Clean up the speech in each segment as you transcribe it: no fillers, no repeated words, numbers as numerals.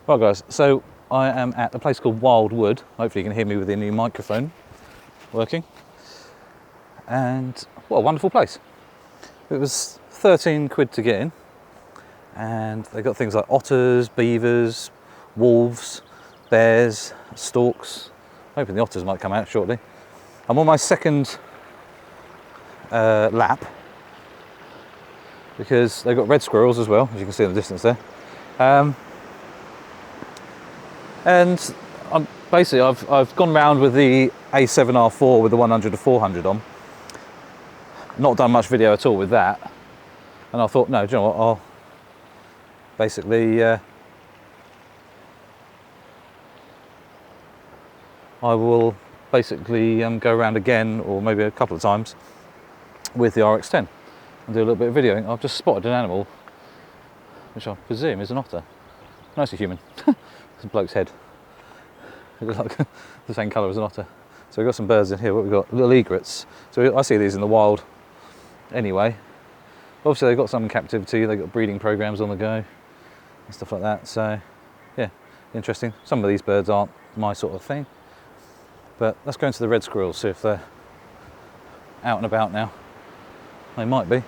Right guys, so I am at a place called Wildwood. Hopefully you can hear me with the new microphone working. And what a wonderful place. It was 13 quid to get in. And they got things like otters, beavers, wolves, bears, storks. Hoping the otters might come out shortly. I'm on my second lap because they've got red squirrels as well, as you can see in the distance there. And basically I've gone round with the A7R4 with the 100 to 400 on. Not done much video at all with that. And I thought, no, do you know what, I'll basically I will basically go around again, or maybe a couple of times, with the Rx10 and do a little bit of videoing. I've just spotted an animal, which I presume is an otter. No, it's a human. It's a bloke's head. It looks like the same colour as an otter. So we've got some birds in here. What we've got? Little egrets. So I see these in the wild anyway. Obviously they've got some in captivity. They've got breeding programs on the go and stuff like that. So yeah, interesting. Some of these birds aren't my sort of thing. But let's go into the red squirrels, see if they're out and about now. They might be.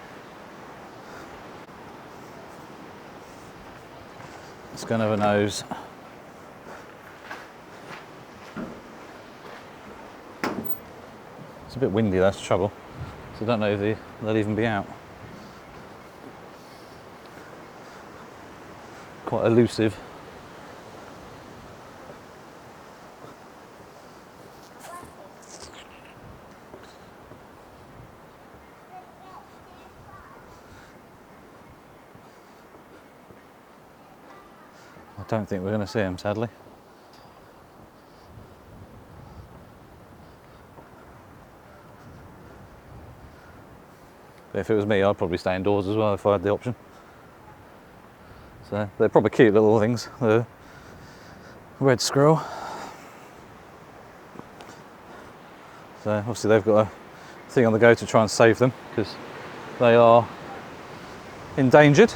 Let's go and have a nose. It's a bit windy, that's the trouble. So I don't know if they'll even be out. Quite elusive. I don't think we're going to see him, sadly. But if it was me, I'd probably stay indoors as well if I had the option. So they're probably cute little things, the red squirrel. So obviously they've got a thing on the go to try and save them because they are endangered.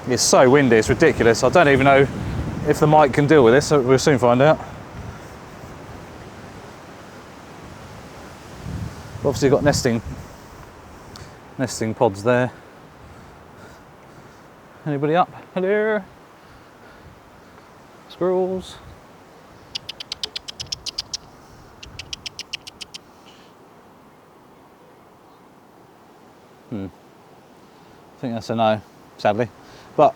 It's so windy, it's ridiculous. I don't even know if the mic can deal with this, so we'll soon find out. Obviously got nesting pods there. Anybody up? Hello? Squirrels? I think that's a no, sadly. But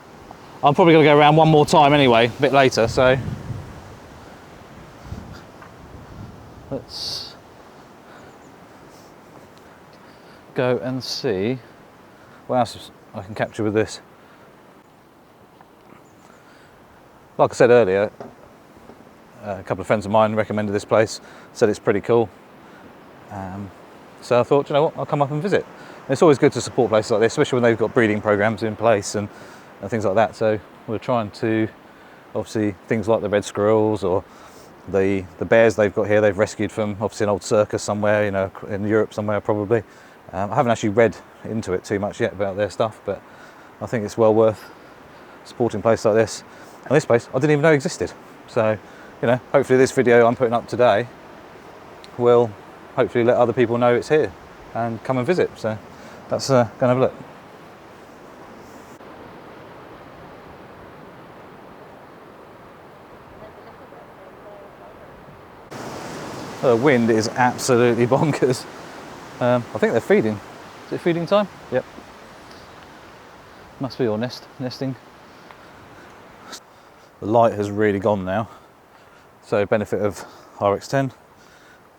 I'm probably going to go around one more time anyway, a bit later, so let's go and see what else I can capture with this. Like I said earlier, a couple of friends of mine recommended this place, said it's pretty cool. So I thought, you know what, I'll come up and visit. And it's always good to support places like this, especially when they've got breeding programs in place and things like that. So we're trying to, obviously, things like the red squirrels or the bears they've got here, they've rescued from obviously an old circus somewhere, you know, in Europe somewhere probably. I haven't actually read into it too much yet about their stuff, but I think it's well worth supporting places like this. And this place I didn't even know existed. So, you know, hopefully this video I'm putting up today will hopefully let other people know it's here and come and visit. So let's go and have a look. The wind is absolutely bonkers. I think they're feeding. Is it feeding time? Yep. Must be all nesting. The light has really gone now. So benefit of Rx10,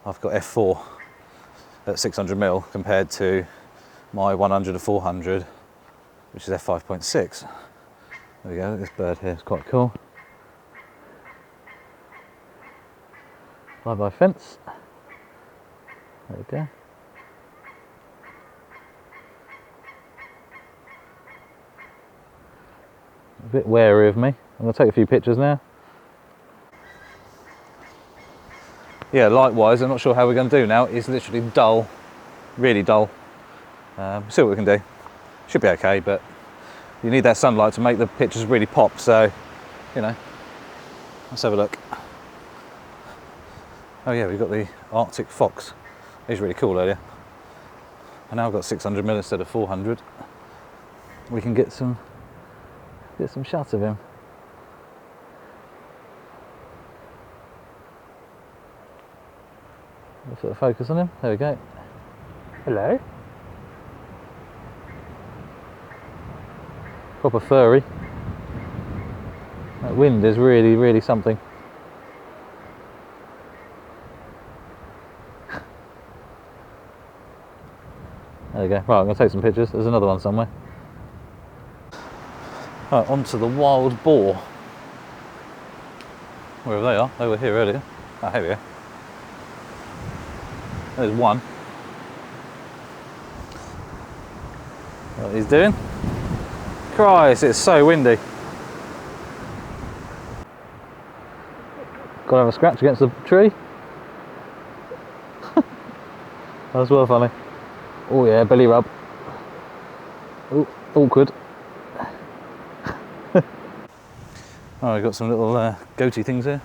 I've got f4 at 600mm compared to my 100 to 400, which is f5.6. There we go, this bird here is quite cool. Bye-bye fence. There we go. A bit wary of me. I'm going to take a few pictures now. Yeah, likewise, I'm not sure how we're going to do now. It's literally dull, really dull. See what we can do. Should be okay, but you need that sunlight to make the pictures really pop, so you know, let's have a look. Oh yeah, we've got the Arctic fox. He's really cool earlier. And now I've got 600mm instead of 400. We can get some shots of him. Let's put a focus on him. There we go. Hello. Proper furry. That wind is really, really something. There we go. Right, I'm going to take some pictures. There's another one somewhere. Right, onto the wild boar. Wherever they are. They were here earlier. Ah, here we are. There's one. What he's doing? Christ, it's so windy. Got to have a scratch against the tree. That's well funny. Oh yeah, belly rub. Oh, awkward. Oh, we've got some little goatee things here.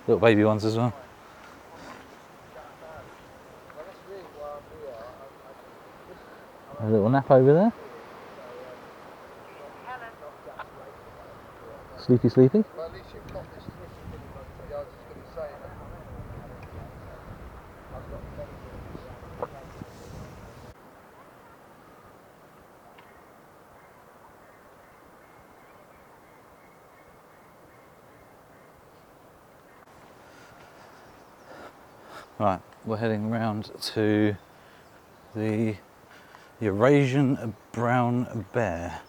Little baby ones as well. A little nap over there. Sleepy, sleepy. Right, we're heading round to the Eurasian brown bear.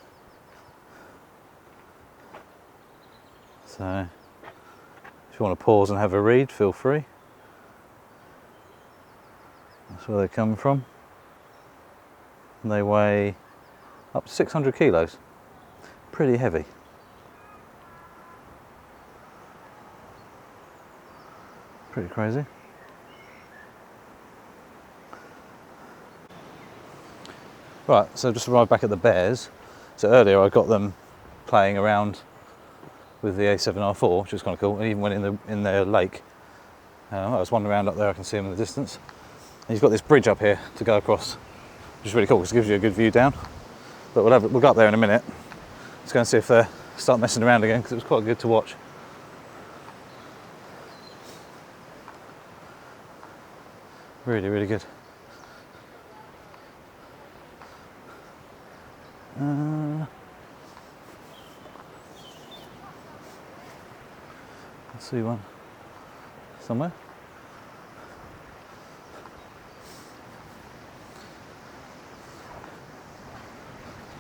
So, if you want to pause and have a read, feel free. That's where they come from. And they weigh up to 600 kilos. Pretty heavy. Pretty crazy. Right, so just arrived back at the bears. So earlier I got them playing around with the A7R4, which was kind of cool. And even went in their lake. I was wandering around up there. I can see them in the distance. And he's got this bridge up here to go across, which is really cool because it gives you a good view down. But we'll go up there in a minute. Let's go and see if they start messing around again because it was quite good to watch. Really, really good. I see one somewhere.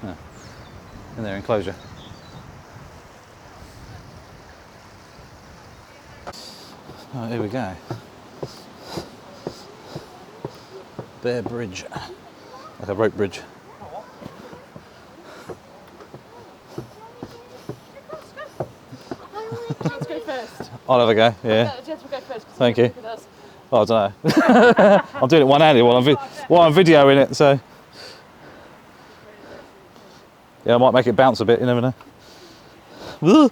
Yeah, in their enclosure. Oh, here we go. Bear bridge, like a rope bridge. Let's go first. I'll have a go, yeah. No, Jess will go first. Thank you. Oh, I don't know. I'm doing it one-handed while I'm videoing it, so. Yeah, I might make it bounce a bit, you never know. Woo!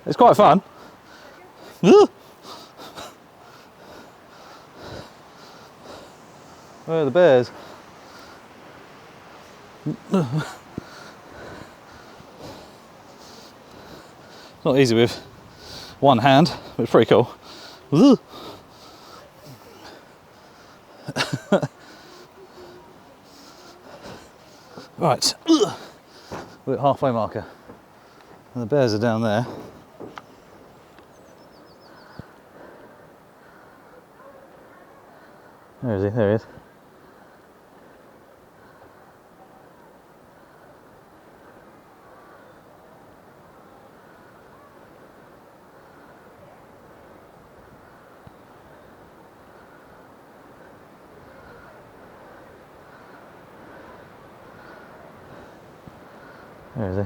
It's quite fun. Woo! Where are the bears? It's not easy with one hand, but it's pretty cool. Woo! Right, we're at halfway marker, and the bears are down there. Where is he? There he is. Where is he?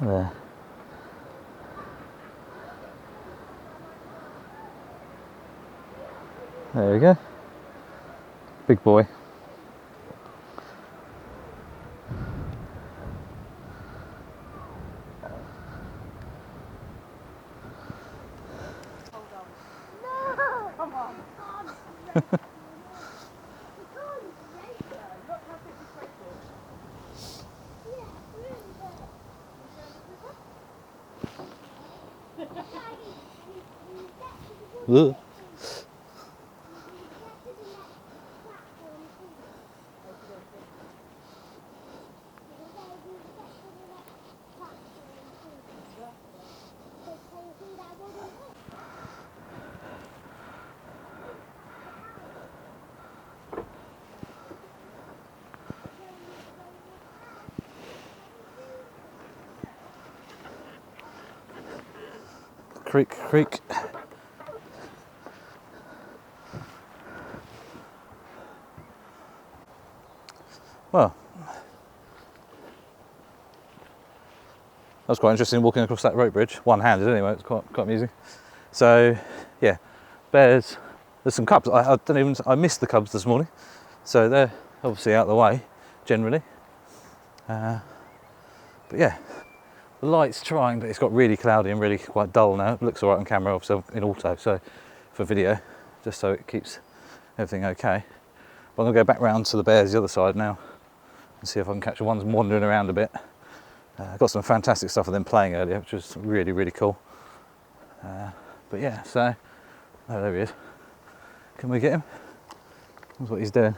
There. There we go. Big boy. Come on. Ugh. Creak, creak. Well, that was quite interesting walking across that rope bridge, one-handed anyway. It's quite amusing. So, yeah, bears. There's some cubs. I missed the cubs this morning, so they're obviously out of the way generally. But yeah, the light's trying, but it's got really cloudy and really quite dull now. It looks all right on camera, obviously in auto, so for video, just so it keeps everything okay. But I'm gonna go back round to the bears the other side now and see if I can catch the ones wandering around a bit. I got some fantastic stuff of them playing earlier, which was really, really cool. But yeah, so, oh, there he is. Can we get him? That's what he's doing.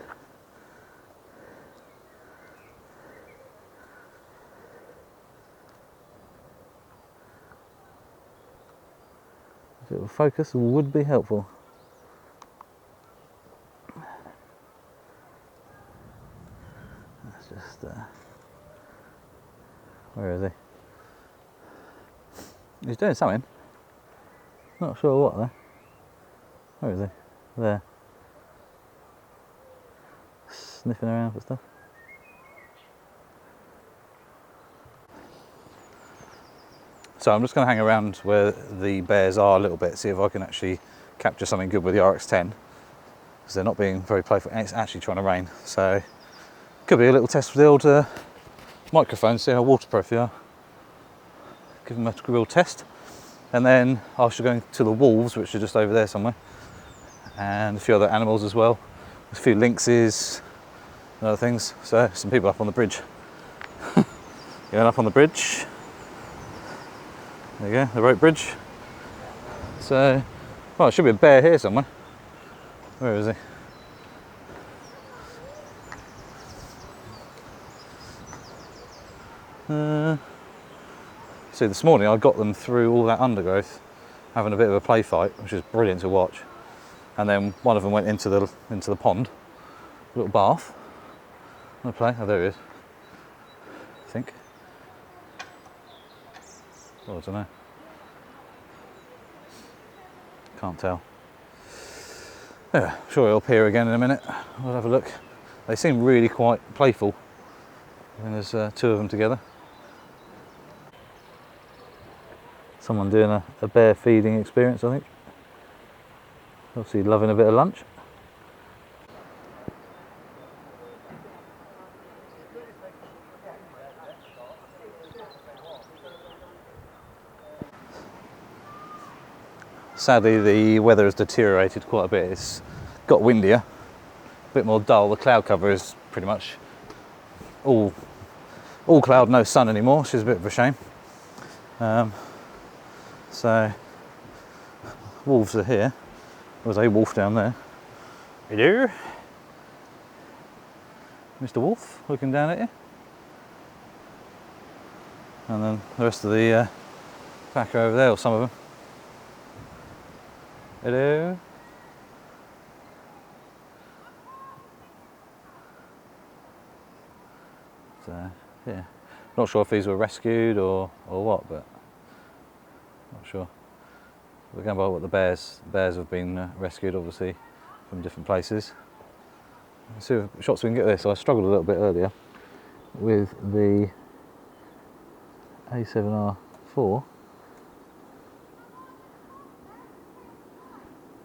If it will focus, would be helpful. That's just, where is he? He's doing something. Not sure what though. Where is he? There. Sniffing around for stuff. So I'm just going to hang around where the bears are a little bit, see if I can actually capture something good with the Rx10, because they're not being very playful and it's actually trying to rain. So could be a little test for the old microphone, see how waterproof they are. Give them a real test. And then I should go to the wolves, which are just over there somewhere, and a few other animals as well. There's a few lynxes and other things. So some people up on the bridge. Going up on the bridge. There you go, the rope bridge. So, well, there should be a bear here somewhere. Where is he? See, this morning I got them through all that undergrowth, having a bit of a play fight, which is brilliant to watch. And then one of them went into the pond, a little bath. Want to play? Oh, there he is. I think. Oh, I don't know. Can't tell. Yeah, sure he'll appear again in a minute. We'll have a look. They seem really quite playful when there's two of them together. Someone doing a bear feeding experience, I think. Obviously loving a bit of lunch. Sadly, the weather has deteriorated quite a bit. It's got windier, a bit more dull. The cloud cover is pretty much all cloud, no sun anymore, which is a bit of a shame. So, wolves are here. There's a wolf down there. Hello, Mr. Wolf, looking down at you. And then the rest of the pack are over there, or some of them. Hello. So, yeah, not sure if these were rescued or what, but not sure. We're going by what the bears have been rescued, obviously, from different places. Let's see what shots we can get there. So I struggled a little bit earlier with the A7R4.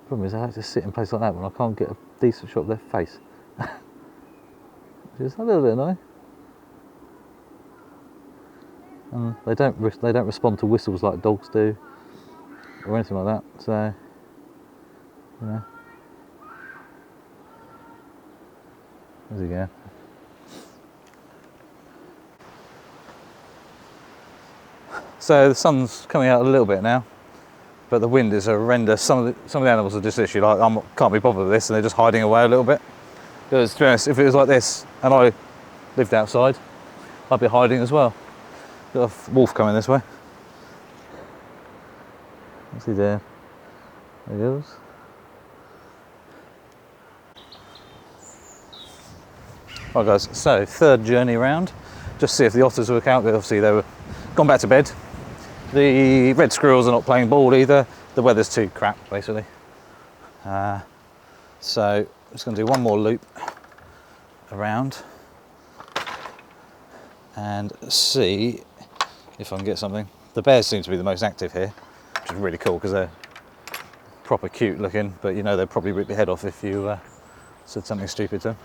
Problem is I have to sit in place like that when I can't get a decent shot of their face. Which is a little bit annoying. And they don't respond to whistles like dogs do, or anything like that. So, you know. There we go. So the sun's coming out a little bit now, but the wind is horrendous. Some of the animals are just literally like, I can't be bothered with this, and they're just hiding away a little bit. Because to be honest, if it was like this and I lived outside, I'd be hiding as well. Got a wolf coming this way. What's he doing? There he goes. Right guys, so third journey round, just see if the otters work out. Obviously they were gone back to bed. The red squirrels are not playing ball either. The weather's too crap basically. So I'm just going to do one more loop around and see if I can get something. The bears seem to be the most active here, which is really cool because they're proper cute looking, but you know they'd probably rip your head off if you said something stupid to them.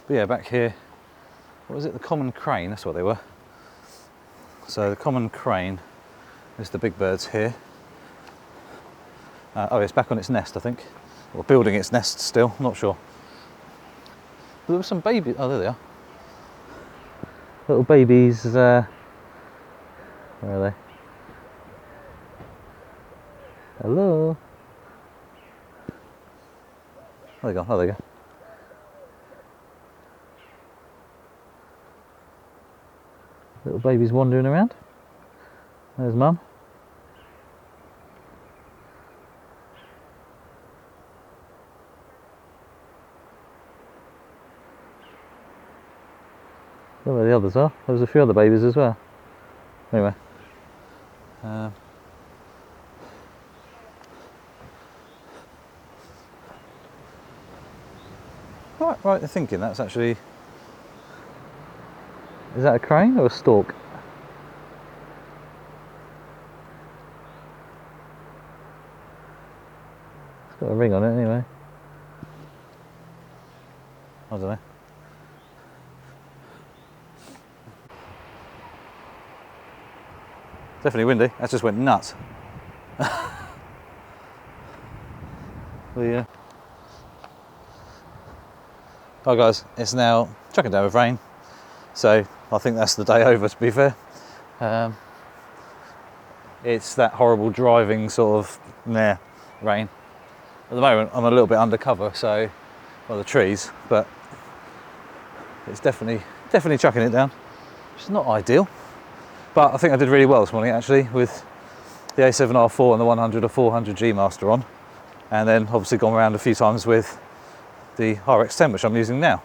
But yeah, back here, what was it? The common crane, that's what they were. So the common crane is the big birds here. Oh, it's back on its nest, I think. Or building its nest still, not sure. But there were some babies, oh there they are. Little babies, where are they? Hello? There they go, oh there they go. Little babies wandering around. There's Mum. I don't know where the others are. There's a few other babies as well. Anyway. Right, I'm thinking that's actually... Is that a crane or a stork? It's got a ring on it anyway. I don't know. Definitely windy. That just went nuts. Oh guys, it's now chucking down with rain, so I think that's the day over, to be fair. It's that horrible driving sort of rain. At the moment I'm a little bit undercover, so by the trees, but it's definitely chucking it down, which is not ideal. But I think I did really well this morning actually with the A7R4 and the 100 or 400 gmaster on, and then obviously gone around a few times with the Rx10, which I'm using now.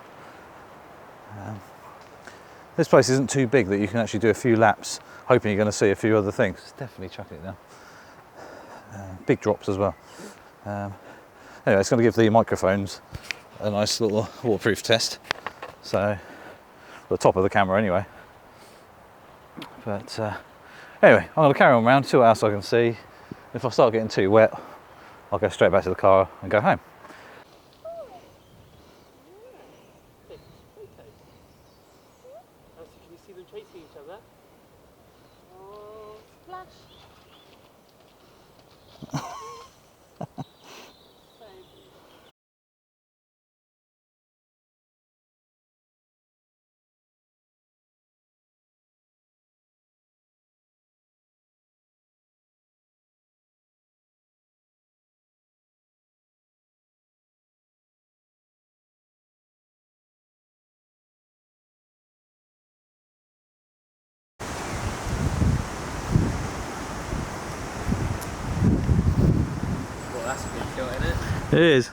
This place isn't too big that you can actually do a few laps, hoping you're going to see a few other things. It's definitely chucking it down. Big drops as well. Anyway, it's going to give the microphones a nice little waterproof test. So, the top of the camera anyway. But anyway, I'm going to carry on around, see what else I can see. If I start getting too wet, I'll go straight back to the car and go home. Can you see them chasing each other? Oh, splash! Well, that's a good shot, isn't it? It is.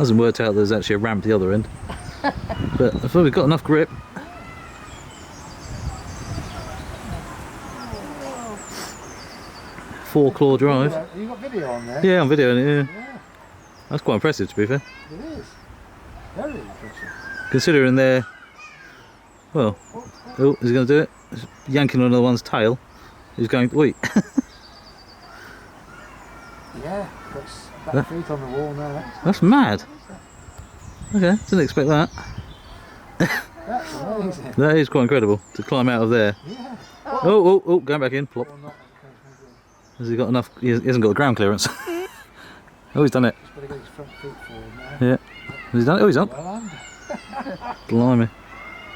Hasn't worked out there's actually a ramp the other end. But I thought we've got enough grip. Four-claw drive. You got video on there? Yeah, I'm videoing it, yeah. Yeah, That's quite impressive, to be fair. it is. Very impressive. Considering they're... Well, oh, is he going to do it? He's yanking on another one's tail. He's going, wait. Yeah, got back feet on the wall now. That's mad. Okay, didn't expect that. That's amazing. That is quite incredible, to climb out of there. Yeah. Oh, going back in, plop. Or not, Has he got enough? He hasn't got the ground clearance. Oh, he's done it. just got to get his front feet forward now. Yeah. Has he done it? Oh, he's up. Well under. Blimey.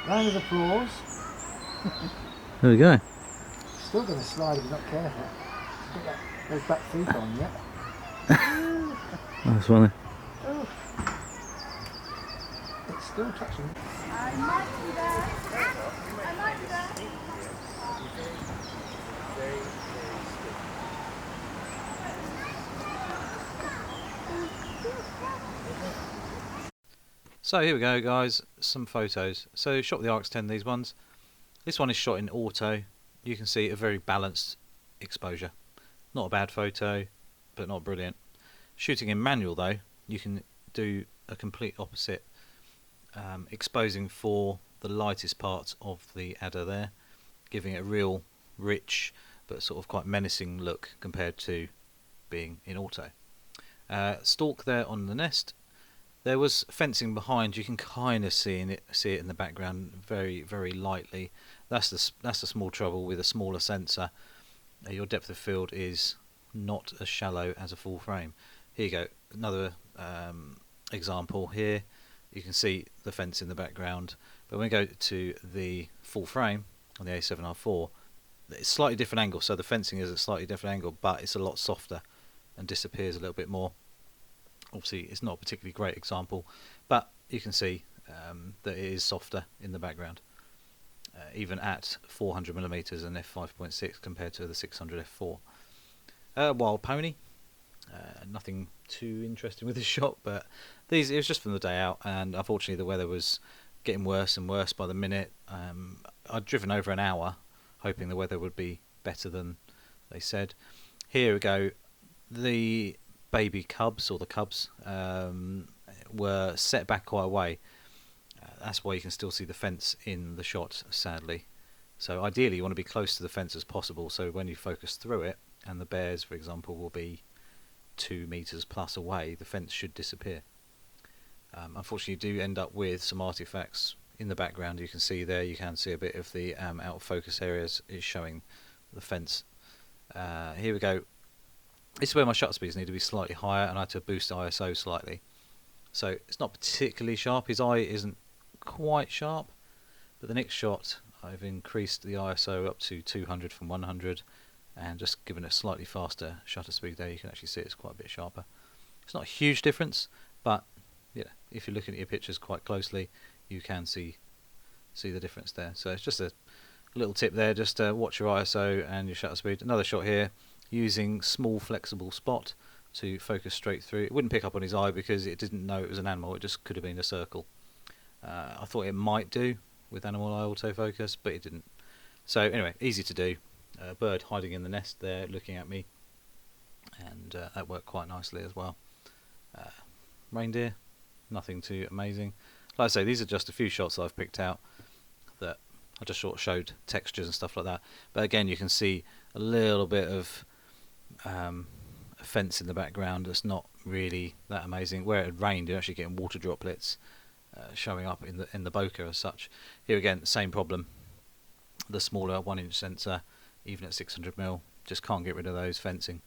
Round of applause. There we go. Still going to slide if you're not careful. Got those back feet on yet. That's funny. It's still touching. I might be there. I might be there. So here we go, guys, some photos. So shot with the Rx10, these ones. This one is shot in auto. You can see a very balanced exposure. Not a bad photo, but not brilliant. Shooting in manual though, you can do a complete opposite, exposing for the lightest parts of the adder there, giving it a real rich but sort of quite menacing look compared to being in auto. Stalk there on the nest. There was fencing behind. You can kind of see it in the background very, very lightly. That's the small trouble with a smaller sensor. Your depth of field is not as shallow as a full frame. Here you go, another example here. You can see the fence in the background, but when we go to the full frame on the A7R4, it's a slightly different angle. So the fencing is at a slightly different angle, but it's a lot softer and disappears a little bit more. Obviously it's not a particularly great example, but you can see that it is softer in the background, even at 400mm and f5.6 compared to the 600 f4. Wild pony, nothing too interesting with this shot, but it was just from the day out, and unfortunately the weather was getting worse and worse by the minute. I'd driven over an hour hoping the weather would be better than they said. Here we go, the baby cubs, or the cubs, were set back quite a way. That's why you can still see the fence in the shot, sadly. So ideally you want to be close to the fence as possible, so when you focus through it, and the bears for example will be 2 meters plus away, the fence should disappear. Unfortunately you do end up with some artifacts in the background. You can see there, you can see a bit of the out of focus areas is showing the fence. Here we go. This is where my shutter speeds need to be slightly higher, and I had to boost ISO slightly. So it's not particularly sharp. His eye isn't quite sharp, but the next shot I've increased the ISO up to 200 from 100 and just given it a slightly faster shutter speed there. You can actually see it's quite a bit sharper. It's not a huge difference, but yeah, if you're looking at your pictures quite closely you can see the difference there. So it's just a little tip there, just watch your ISO and your shutter speed. Another shot here using small flexible spot to focus straight through. It wouldn't pick up on his eye because it didn't know it was an animal, it just could have been a circle. I thought it might do with animal eye autofocus, but it didn't. So anyway, easy to do. A bird hiding in the nest there looking at me, and that worked quite nicely as well. Reindeer, nothing too amazing. Like I say, these are just a few shots that I've picked out that I just sort of showed textures and stuff like that. But again, you can see a little bit of a fence in the background that's not really that amazing. Where it had rained, you're actually getting water droplets showing up in the bokeh as such. Here again, same problem. The smaller 1-inch sensor, even at 600mm, just can't get rid of those fencing.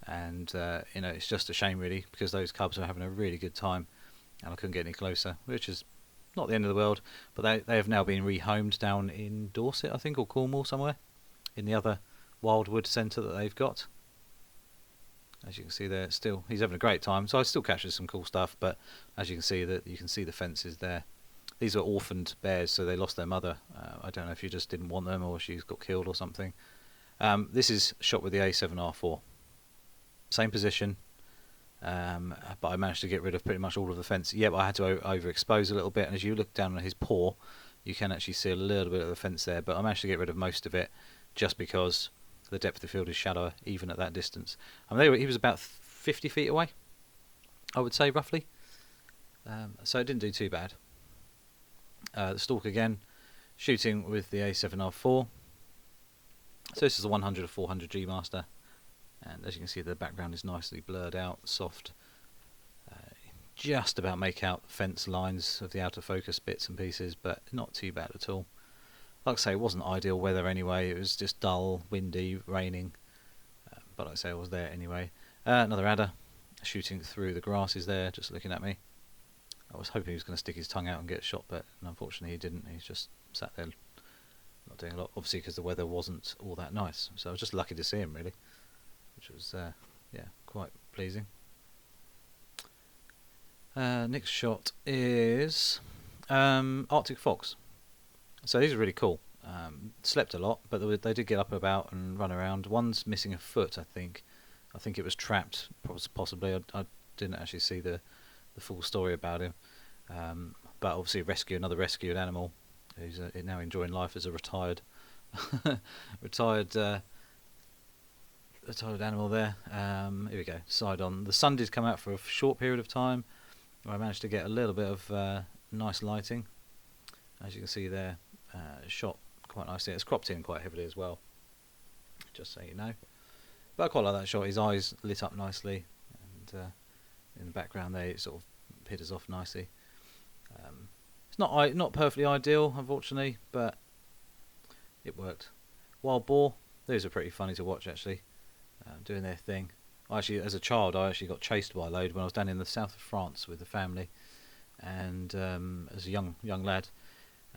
And you know, it's just a shame really, because those cubs are having a really good time, and I couldn't get any closer, which is not the end of the world. But they have now been rehomed down in Dorset, I think, or Cornwall somewhere, in the other Wildwood centre that they've got. As you can see there, still he's having a great time. So I still catches some cool stuff, but as you can see the fences there. These were orphaned bears, so they lost their mother. I don't know if you just didn't want them or she's got killed or something. This is shot with the A7R4. Same position, but I managed to get rid of pretty much all of the fence. Yeah, but I had to overexpose a little bit, and as you look down on his paw, you can actually see a little bit of the fence there, but I managed to get rid of most of it just because the depth of field is shallower even at that distance. I mean, he was about 50 feet away, I would say, roughly. So it didn't do too bad. The stalk again, shooting with the A7R4. So this is a 100-400 gmaster, and as you can see the background is nicely blurred out, soft. Just about make out fence lines of the outer focus bits and pieces, but not too bad at all. Like I say, it wasn't ideal weather anyway, it was just dull, windy, raining, but like I say, I was there anyway. Another adder shooting through the grasses there, just looking at me. I was hoping he was going to stick his tongue out and get shot, but unfortunately he didn't. He's just sat there not doing a lot, obviously because the weather wasn't all that nice, so I was just lucky to see him really, which was yeah, quite pleasing. Next shot is Arctic fox. So these are really cool. Slept a lot, but they did get up and about and run around. One's missing a foot, I think. I think it was trapped, possibly. I didn't actually see the full story about him. But obviously another rescued animal who's now enjoying life as a retired retired animal there. Here we go, side on. The sun did come out for a short period of time. I managed to get a little bit of nice lighting. As you can see there, shot quite nicely. It's cropped in quite heavily as well, just so you know. But I quite like that shot. His eyes lit up nicely, and in the background there it sort of pitters off nicely. It's not perfectly ideal, unfortunately, but it worked. Wild boar, those are pretty funny to watch actually, doing their thing. Actually, as a child, I actually got chased by a load when I was down in the south of France with the family, and as a young lad,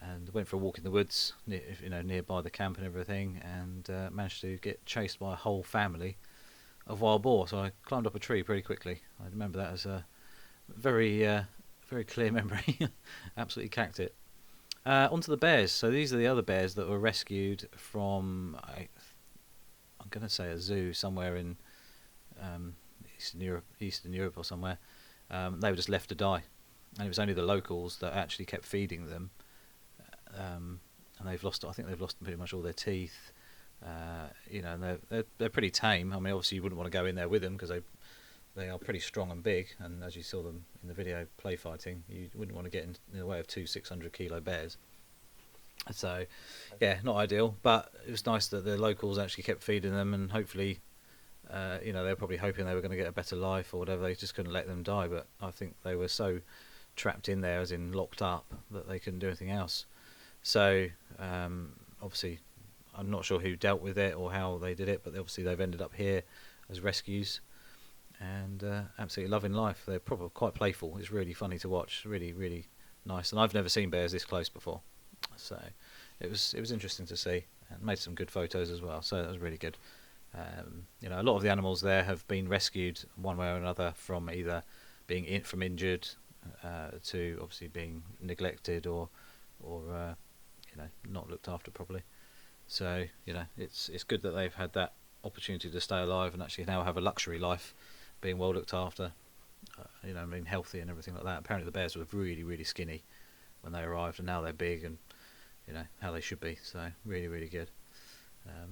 and went for a walk in the woods, nearby the camp and everything, and managed to get chased by a whole family of wild boar. So I climbed up a tree pretty quickly. I remember that as a very clear memory. Absolutely cacked it. Onto the bears. So these are the other bears that were rescued from, I'm going to say a zoo somewhere in Eastern Europe or somewhere. They were just left to die, and it was only the locals that actually kept feeding them. And they've lost. I think they've lost pretty much all their teeth. And they're pretty tame. I mean, obviously you wouldn't want to go in there with them because they are pretty strong and big. And as you saw them in the video play fighting, you wouldn't want to get in the way of two 600-kilo bears. So, yeah, not ideal. But it was nice that the locals actually kept feeding them, and hopefully, they were probably hoping they were going to get a better life or whatever. They just couldn't let them die. But I think they were so trapped in there, as in locked up, that they couldn't do anything else. So obviously, I'm not sure who dealt with it or how they did it, but obviously they've ended up here as rescues, and absolutely loving life. They're probably quite playful. It's really funny to watch. Really, really nice. And I've never seen bears this close before, so it was interesting to see, and made some good photos as well. So that was really good. A lot of the animals there have been rescued one way or another, from either being injured to obviously being neglected or not looked after properly. So it's good that they've had that opportunity to stay alive and actually now have a luxury life, being well looked after, healthy and everything like that. Apparently the bears were really, really skinny when they arrived, and now they're big and how they should be. So really, really good.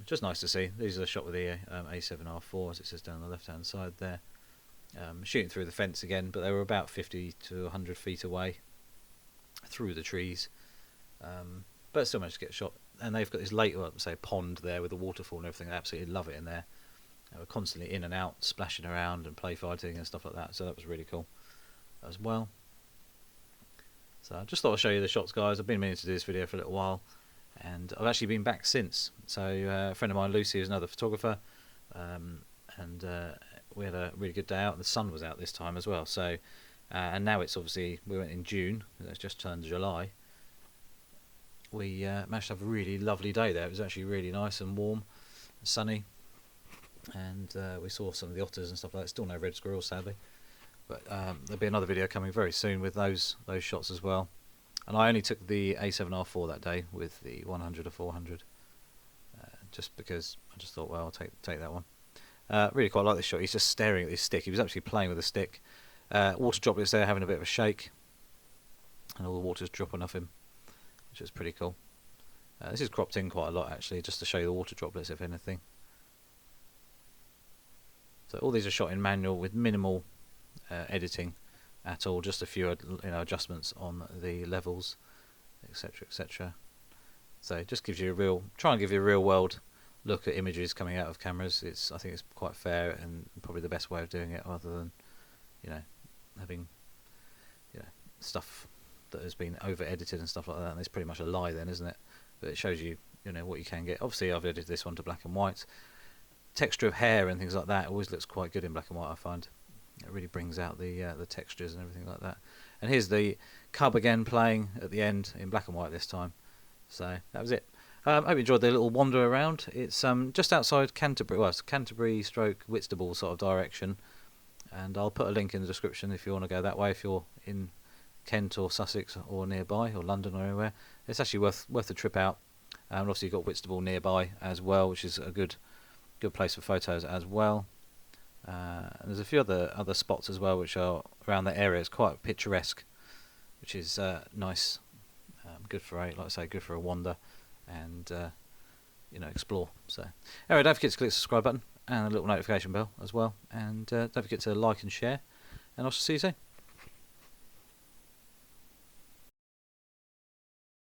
Just nice to see. These are the shot with the A7R4, as it says down the left hand side there. Shooting through the fence again, but they were about 50 to 100 feet away through the trees. But still managed to get shot. And they've got this lake, pond there with a waterfall and everything. I absolutely love it in there. They were constantly in and out, splashing around and play fighting and stuff like that. So that was really cool as well. So I just thought I'd show you the shots, guys. I've been meaning to do this video for a little while, and I've actually been back since. So a friend of mine, Lucy, is another photographer, and we had a really good day out. The sun was out this time as well. So and now it's obviously, we went in June. It's just turned July. We managed to have a really lovely day there. It was actually really nice and warm and sunny, and we saw some of the otters and stuff like that. Still no red squirrels, sadly, but there'll be another video coming very soon with those shots as well. And I only took the A7R4 that day with the 100-400, just because I just thought, well, I'll take that one. Really quite like this shot. He's just staring at this stick. He was actually playing with the stick. Water droplets there having a bit of a shake, and all the water's dropping off him, which is pretty cool. This is cropped in quite a lot actually, just to show you the water droplets if anything. So all these are shot in manual with minimal editing at all, just a few adjustments on the levels, etc, etc. So it just gives you try and give you a real world look at images coming out of cameras. I think it's quite fair and probably the best way of doing it, other than having stuff that has been over edited and stuff like that. And it's pretty much a lie then, isn't it? But it shows you what you can get. Obviously I've edited this one to black and white. Texture of hair and things like that always looks quite good in black and white, I find. It really brings out the textures and everything like that. And here's the cub again playing at the end in black and white this time. So that was it. I hope you enjoyed the little wander around. It's just outside Canterbury, well, it's Canterbury stroke Whitstable sort of direction. And I'll put a link in the description if you want to go that way, if you're in Kent or Sussex or nearby, or London or anywhere. It's actually worth the trip out. And obviously you've got Whitstable nearby as well, which is a good place for photos as well. And there's a few other spots as well which are around that area. It's quite picturesque, which is nice. Good for a wander and explore. So anyway, don't forget to click the subscribe button and a little notification bell as well, and don't forget to like and share, and I shall see you soon.